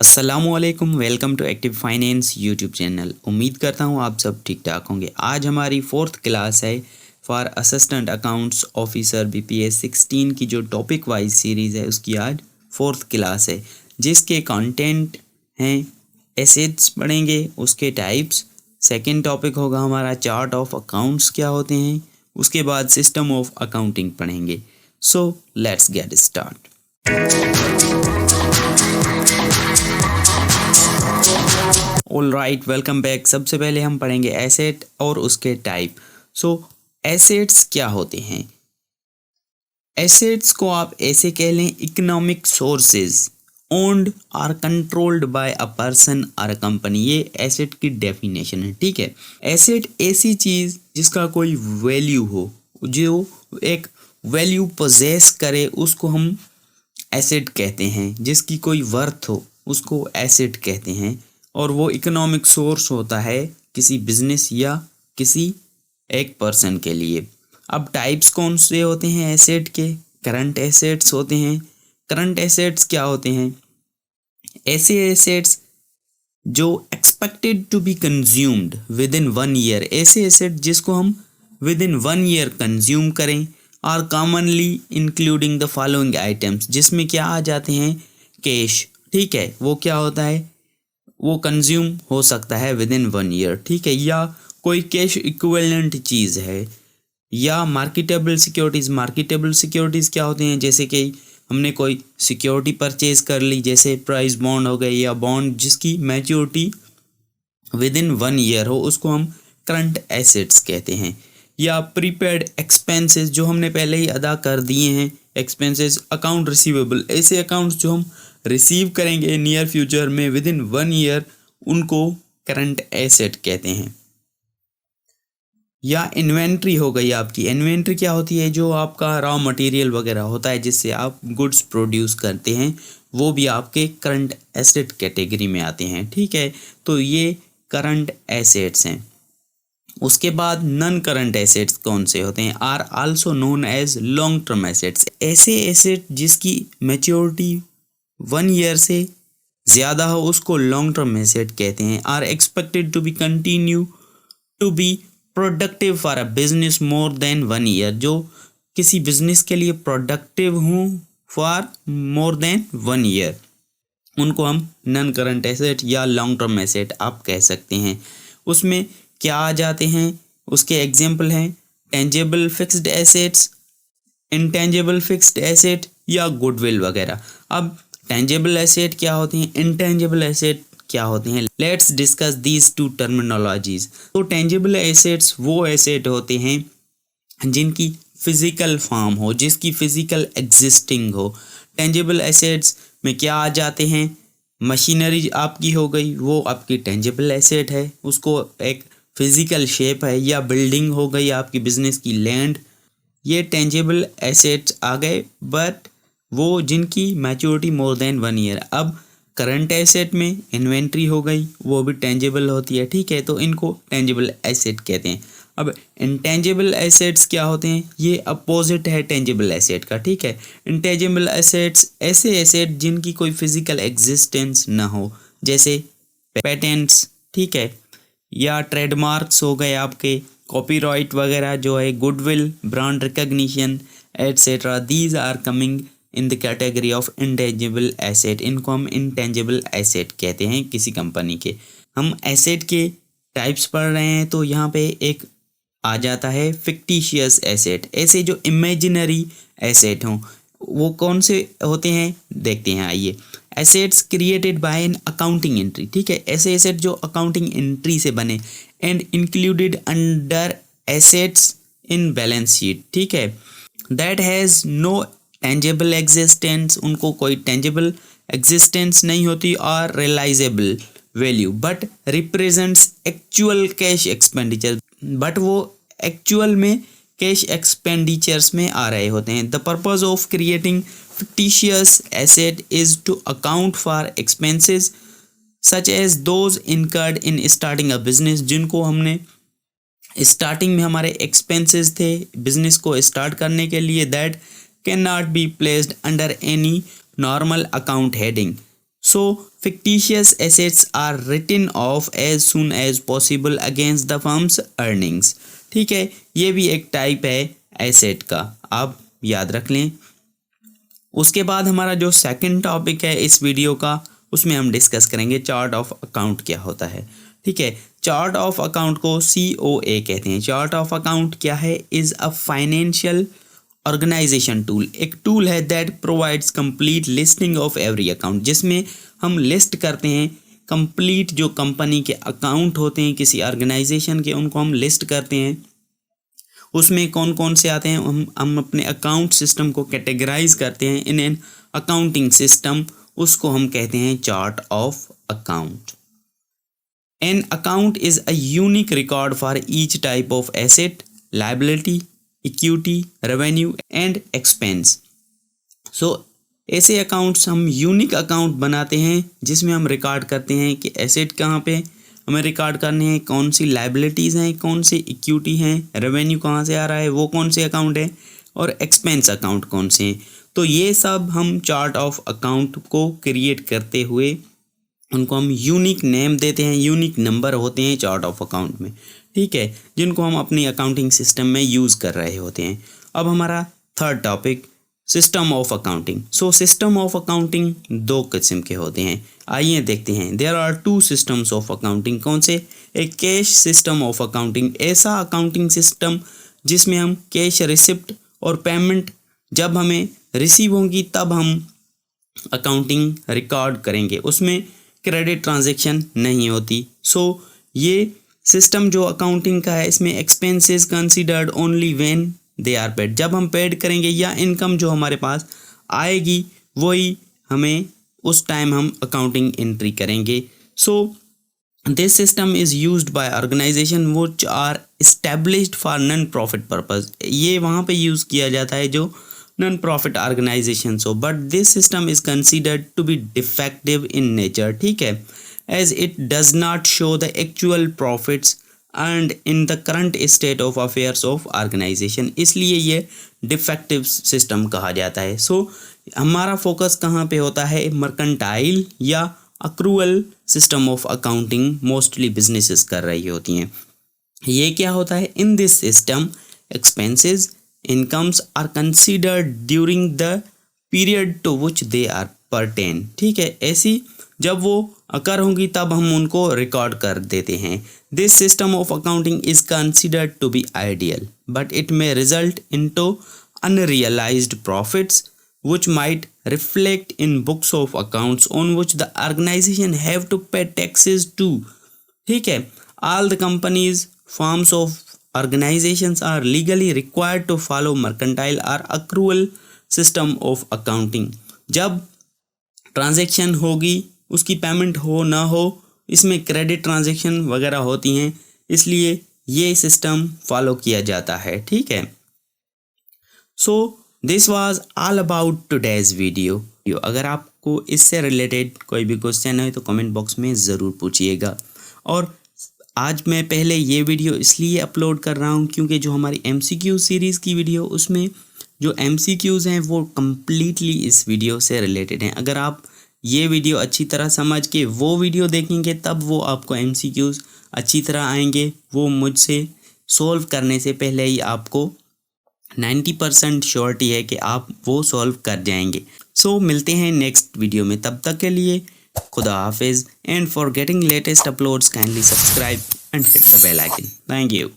अस्सलामुअलैकुम, welcome to active finance YouTube channel. उम्मीद करता हूँ आप सब ठीक ठाक होंगे। आज हमारी 4th क्लास है for assistant accounts officer BPS 16 की जो टॉपिक वाइज सीरीज़ है उसकी आज 4th क्लास है, जिसके कंटेंट हैं एसेट्स पढ़ेंगे, उसके टाइप्स। सेकंड टॉपिक होगा हमारा चार्ट ऑफ अकाउंट्स क्या होते हैं, उसके बाद सिस्टम ऑफ अकाउंटिंग पढ़ेंगे। So let's get start. All right, welcome back. सबसे पहले हम पढ़ेंगे एसेट और उसके टाइप। सो एसेट्स क्या होते हैं? एसेट्स को आप ऐसे कह लें, economic sources owned or controlled by a person और अ कंपनी। ये एसेट की डेफिनेशन है, ठीक है। एसेट ऐसी चीज़ जिसका कोई वैल्यू हो, जो एक वैल्यू पोजेस करे, उसको हम एसेट कहते हैं। जिसकी कोई वर्थ हो उसको एसेट कहते हैं, और वो इकोनॉमिक सोर्स होता है किसी बिजनेस या किसी एक पर्सन के लिए। अब टाइप्स कौन से होते हैं एसेट के? करंट एसेट्स होते हैं। करंट एसेट्स क्या होते हैं? ऐसे एसेट्स जो expected to be consumed within 1 year, ऐसे एसेट जिसको हम विद इन 1 ईयर कंज्यूम करें। Are commonly including the following items, जिसमें क्या आ जाते हैं? कैश, ठीक है। वो क्या होता है? वो कंज्यूम हो सकता है विद इन 1 ईयर, ठीक है। या कोई कैश इक्विवेलेंट चीज़ है, या मार्केटेबल सिक्योरिटीज़। मार्केटेबल सिक्योरिटीज़ क्या होते हैं? जैसे कि हमने कोई सिक्योरिटी परचेज कर ली, जैसे प्राइस बॉन्ड हो गए, या बॉन्ड जिसकी मैच्योरिटी विद इन 1 ईयर हो, उसको हम करंट एसेट्स कहते हैं। या प्रीपेड एक्सपेंसेस, जो हमने पहले ही अदा कर दिए हैं एक्सपेंसेस। अकाउंट रिसीवेबल, ऐसे अकाउंट्स जो हम रिसीव करेंगे नियर फ्यूचर में विद इन 1 ईयर, उनको करंट एसेट कहते हैं। या इन्वेंट्री हो गई आपकी। इन्वेंट्री क्या होती है? जो आपका रॉ मटेरियल वगैरह होता है जिससे आप गुड्स प्रोड्यूस करते हैं, वो भी आपके करंट एसेट कैटेगरी में आते हैं, ठीक है। तो ये करंट एसेट्स हैं। उसके बाद नॉन करंट एसेट्स कौन से होते हैं? Are also known as long term assets. ऐसे एसेट जिसकी मैच्योरिटी 1 ईयर से ज़्यादा हो, उसको लॉन्ग टर्म एसेट कहते हैं। Are expected to be continue to be productive for a business more than 1 year, जो किसी बिजनेस के लिए प्रोडक्टिव हूँ फॉर मोर देन 1 ईयर, उनको हम नॉन करंट एसेट या लॉन्ग टर्म एसेट आप कह सकते हैं। उसमें क्या आ जाते हैं? उसके एग्जाम्पल हैं tangible fixed assets, intangible fixed asset, या गुडविल वगैरह। अब टेंजेबल एसेट क्या होते हैं, इंटेंजेबल एसेट क्या होते हैं? Let's discuss these two terminologies. तो टेंजेबल एसेट्स वो एसेट होते हैं जिनकी फिजिकल फॉर्म हो, जिसकी फिजिकल एग्जिस्टिंग हो। टेंजेबल एसेट्स में क्या आ जाते हैं? मशीनरी आपकी हो गई, वो आपकी टेंजेबल एसेट है, उसको एक फिजिकल शेप है। या बिल्डिंग हो गई आपकी बिजनेस की, लैंड, ये टेंजेबल एसेट्स आ गए, बट वो जिनकी मैच्योरिटी मोर देन 1 ईयर। अब करंट एसेट में इन्वेंट्री हो गई, वो भी टेंजेबल होती है, ठीक है। तो इनको टेंजेबल एसेट कहते हैं। अब इंटेंजेबल एसेट्स क्या होते हैं? ये अपोजिट है टेंजेबल एसेट का, ठीक है। इंटेंजेबल एसेट्स ऐसे एसेट जिनकी कोई फिजिकल एग्जिस्टेंस ना हो, जैसे पेटेंट्स, ठीक है, या ट्रेडमार्क्स हो गए आपके, कॉपीराइट वगैरह जो है, goodwill, brand recognition etcetera. These are coming in the category of intangible asset. इनको हम इंटेंजिबल एसेट कहते हैं किसी कंपनी के। हम एसेट के टाइप्स पढ़ रहे हैं, तो यहाँ पे एक आ जाता है फिक्टिशियस एसेट। ऐसे जो इमेजिनरी एसेट हों, वो कौन से होते हैं देखते हैं, आइए। Assets created by an accounting entry, ठीक है। ऐसे एसेट जो अकाउंटिंग एंट्री से बने, and included under assets in balance sheet, ठीक है। That has no tangible existence, उनको कोई टेंजेबल एग्जिस्टेंस नहीं होती, और realisable value, but represents actual cash expenditure, but वो एक्चुअल में कैश एक्सपेंडिचर्स में आ रहे होते हैं। The purpose of creating fictitious asset is to account for expenses such as those incurred in starting a business, जिनको हमने स्टार्टिंग में हमारे एक्सपेंसेस थे बिजनेस को स्टार्ट करने के लिए, that can not be placed under any normal account heading. So fictitious assets are written off as soon as possible against the firm's earnings. ठीक है, ये भी एक टाइप है एसेट का, आप याद रख लें। उसके बाद हमारा जो सेकंड टॉपिक है इस वीडियो का, उसमें हम डिस्कस करेंगे चार्ट ऑफ अकाउंट क्या होता है। ठीक है, चार्ट ऑफ अकाउंट को COA कहते हैं। चार्ट ऑफ अकाउंट क्या है? Is a financial organisation tool. एक टूल है that provides complete listing of every account, जिसमें हम लिस्ट करते हैं कंप्लीट जो कंपनी के अकाउंट होते हैं किसी ऑर्गेनाइजेशन के, उनको हम लिस्ट करते हैं। उसमें कौन कौन से आते हैं, हम अपने अकाउंट सिस्टम को कैटेगराइज करते हैं इन एन अकाउंटिंग सिस्टम, उसको हम कहते हैं chart of account. An account is a unique record for each type of asset, liability, equity, revenue and expense. So ऐसे अकाउंट्स हम यूनिक अकाउंट बनाते हैं जिसमें हम रिकॉर्ड करते हैं कि एसेट कहाँ पे हमें रिकॉर्ड करने हैं, कौन सी लायबिलिटीज़ हैं, कौन सी इक्विटी हैं, रेवेन्यू कहाँ से आ रहा है, वो कौन से अकाउंट है, और एक्सपेंस अकाउंट कौन से हैं। तो ये सब हम चार्ट ऑफ अकाउंट को क्रिएट करते हुए उनको हम यूनिक नेम देते हैं, यूनिक नंबर होते हैं चार्ट ऑफ अकाउंट में। ठीक है, जिनको हम अपनी अकाउंटिंग सिस्टम में यूज़ कर रहे होते हैं। अब हमारा third topic system of accounting. So system of accounting दो किस्म के होते हैं, आइए देखते हैं। There are two systems of accounting. कौन से? एक कैश सिस्टम ऑफ अकाउंटिंग, ऐसा अकाउंटिंग सिस्टम जिसमें हम कैश रिसिप्ट और पेमेंट जब हमें रिसीव होंगी तब हम अकाउंटिंग रिकॉर्ड करेंगे, उसमें क्रेडिट ट्रांजैक्शन नहीं होती। सो ये सिस्टम जो अकाउंटिंग का है, इसमें expenses considered only when they are paid, जब हम पेड करेंगे या इनकम जो हमारे पास आएगी वही हमें उस टाइम हम अकाउंटिंग एंट्री करेंगे। So this system is used by organisation which are established for non profit purpose. ये वहाँ पे यूज़ किया जाता है जो नॉन प्रॉफिट ऑर्गेनाइजेशन हो, but this system is considered to be defective in nature. ठीक है, as it does not show the actual profits and in the current state of affairs of organisation, इसलिए ये defective system कहा जाता है। सो हमारा focus कहाँ पे होता है? मर्केंटाइल या accrual system of accounting mostly businesses कर रही होती हैं। ये क्या होता है? In this system expenses incomes are considered during the period to which they are pertain. ठीक है, ऐसी जब वो अकर होंगी तब हम उनको रिकॉर्ड कर देते हैं। This system of accounting is considered to be ideal, but it may result into unrealised profits which might reflect in books of accounts on which the organization have to pay taxes to. ठीक है, all the companies, firms of organizations are legally required to follow mercantile or accrual system of accounting. जब transaction होगी उसकी payment हो ना हो, इसमें credit transaction वगैरह होती हैं, इसलिए ये सिस्टम फॉलो किया जाता है। ठीक है, so this was all about today's video. अगर आपको इससे रिलेटेड कोई भी क्वेश्चन है तो कमेंट बॉक्स में ज़रूर पूछिएगा। और आज मैं पहले ये वीडियो इसलिए अपलोड कर रहा हूँ क्योंकि जो हमारी MCQ सीरीज़ की वीडियो, उसमें जो MCQs हैं वो कम्प्लीटली इस वीडियो से रिलेटेड हैं। अगर आप ये वीडियो अच्छी तरह समझ के वो वीडियो देखेंगे तब वो आपको MCQs अच्छी तरह आएंगे। वो मुझसे सॉल्व करने से पहले ही आपको 90% श्योरिटी है कि आप वो सॉल्व कर जाएंगे। सो मिलते हैं नेक्स्ट वीडियो में, तब तक के लिए खुदा हाफिज़। And for getting latest uploads kindly subscribe and hit the bell icon. Thank you.